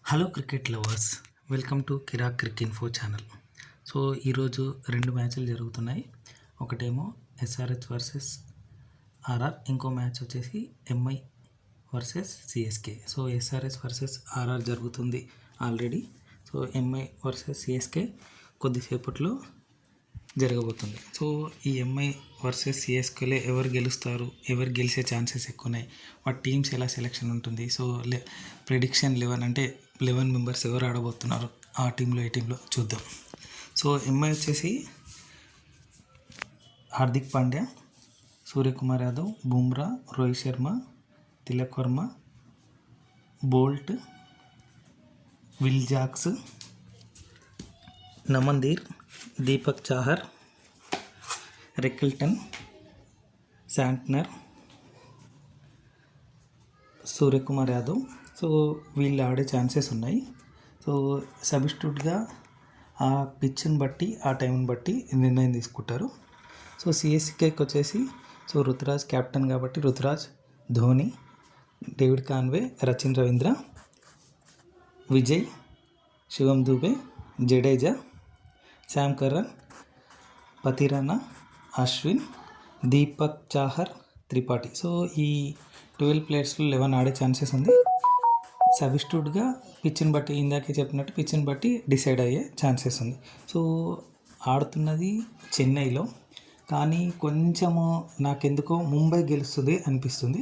Hello cricket lovers, welcome to Kirak cric info channel. So ఈరోజు రెండు మ్యాచ్లు జరుగుతున్నాయి. ఒకటేమో ఎస్ఆర్హెచ్ వర్సెస్ ఆర్ఆర్, ఇంకో మ్యాచ్ వచ్చేసి MI versus CSK. So SRH versus RR జరుగుతుంది already. So MI versus CSK కొద్దిసేపట్లో జరగబోతుంది. సో ఈ ఎంఐ వర్సెస్ సిఎస్కేలో ఎవరు గెలుస్తారు, ఎవరు గెలిచే ఛాన్సెస్ ఎక్కువ ఉన్నాయి, వాటి టీమ్స్ ఎలా సెలెక్షన్ ఉంటుంది, సో ప్రెడిక్షన్ 11 అంటే 11 మెంబర్స్ ఎవరు ఆడబోతున్నారు ఆ టీంలో ఈ టీంలో చూద్దాం. సో ఎంఐ వచ్చేసి Hardik Pandya, Suryakumar Yadav, Bumrah, Rohit Sharma, Tilak Varma, Boult, Will Jacks, Naman Dhir, Deepak Chahar, Rickelton, Santner, Suryakumar Yadav. So వీళ్ళు ఆడే ఛాన్సెస్ ఉన్నాయి. సో సబ్స్టిట్యూట్గా ఆ పిచ్ని బట్టి ఆ టైంని బట్టి నిర్ణయం తీసుకుంటారు. సో సిఎస్కేకి వచ్చేసి సో రుతురాజ్ కెప్టెన్ కాబట్టి Ruturaj, Dhoni, David Conway, Rachin Ravindra, Vijay, Shivam Dube, Jadeja, Sam Curran, Pathirana, Ashwin, Deepak Chahar, Tripathi. So ఈ 12 ప్లేయర్స్లో 11 ఆడే ఛాన్సెస్ ఉంది. సబ్స్టిట్యూట్గా పిచ్ని బట్టి ఇందాకే చెప్పినట్టు పిచ్ని బట్టి డిసైడ్ అయ్యే ఛాన్సెస్ ఉంది. సో ఆడుతున్నది చెన్నైలో, కానీ కొంచెము నాకెందుకో ముంబై గెలుస్తుంది అనిపిస్తుంది.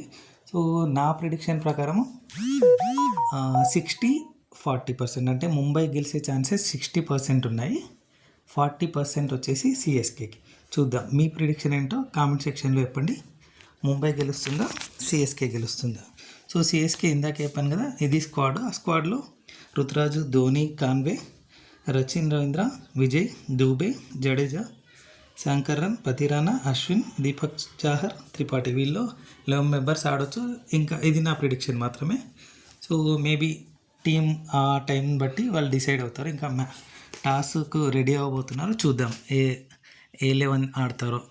సో నా ప్రిడిక్షన్ ప్రకారం 60-40% అంటే ముంబై గెలిచే ఛాన్సెస్ 60% ఉన్నాయి, 40% వచ్చేసి సిఎస్కేకి. చూద్దాం మీ ప్రిడిక్షన్ ఏంటో కామెంట్ సెక్షన్లో చెప్పండి. ముంబై గెలుస్తుందా, సిఎస్కే గెలుస్తుందా? సో సిఎస్కే ఇందాక చెప్పాను కదా, ఇది స్క్వాడ్. ఆ స్క్వాడ్లో రుతురాజు, ధోని, కాన్వే, రచిన్ రవీంద్ర, విజయ్, దూబే, జడేజా, శంకరన్, పతిరానా, అశ్విన్, దీపక్ చాహర్, త్రిపాఠి. వీళ్ళు 11 మెంబర్స్ ఆడొచ్చు. ఇంకా ఇది నా ప్రిడిక్షన్ మాత్రమే. సో మేబీ టీం ఆ టైం బట్టి వాళ్ళు డిసైడ్ అవుతారు. ఇంకా టాస్కు రెడీ అవ్వబోతున్నారు. చూద్దాం ఏ 11 ఆడతారో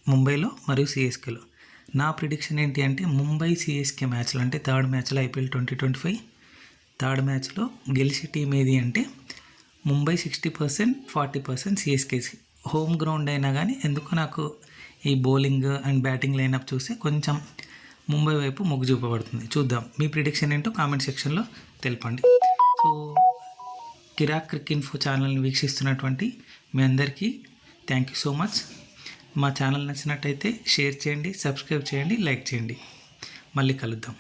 ముంబైలో మరియు సిఎస్కేలో. నా ప్రిడిక్షన్ ఏంటి అంటే ముంబై సిఎస్కే మ్యాచ్లో అంటే థర్డ్ మ్యాచ్లో IPL 2025 థర్డ్ మ్యాచ్లో గెలిచే టీం ఏది అంటే ముంబై 60%, 40% సిఎస్కే. హోమ్ గ్రౌండ్ అయినా కానీ ఎందుకు నాకు ఈ బౌలింగ్ అండ్ బ్యాటింగ్ లైనప్ చూస్తే కొంచెం ముంబై వైపు మొగ్గు చూపబడుతుంది. చూద్దాం మీ ప్రిడిక్షన్ ఏంటో కామెంట్ సెక్షన్లో తెలపండి. సో కిరాక్ క్రిక్ ఇన్ఫో ఛానల్ని వీక్షిస్తున్నటువంటి మీ అందరికీ థ్యాంక్ యూ సో మచ్. మా ఛానల్ నచ్చినట్టయితే షేర్ చేయండి, సబ్స్క్రైబ్ చేయండి, లైక్ చేయండి. మళ్ళీ కలుద్దాం.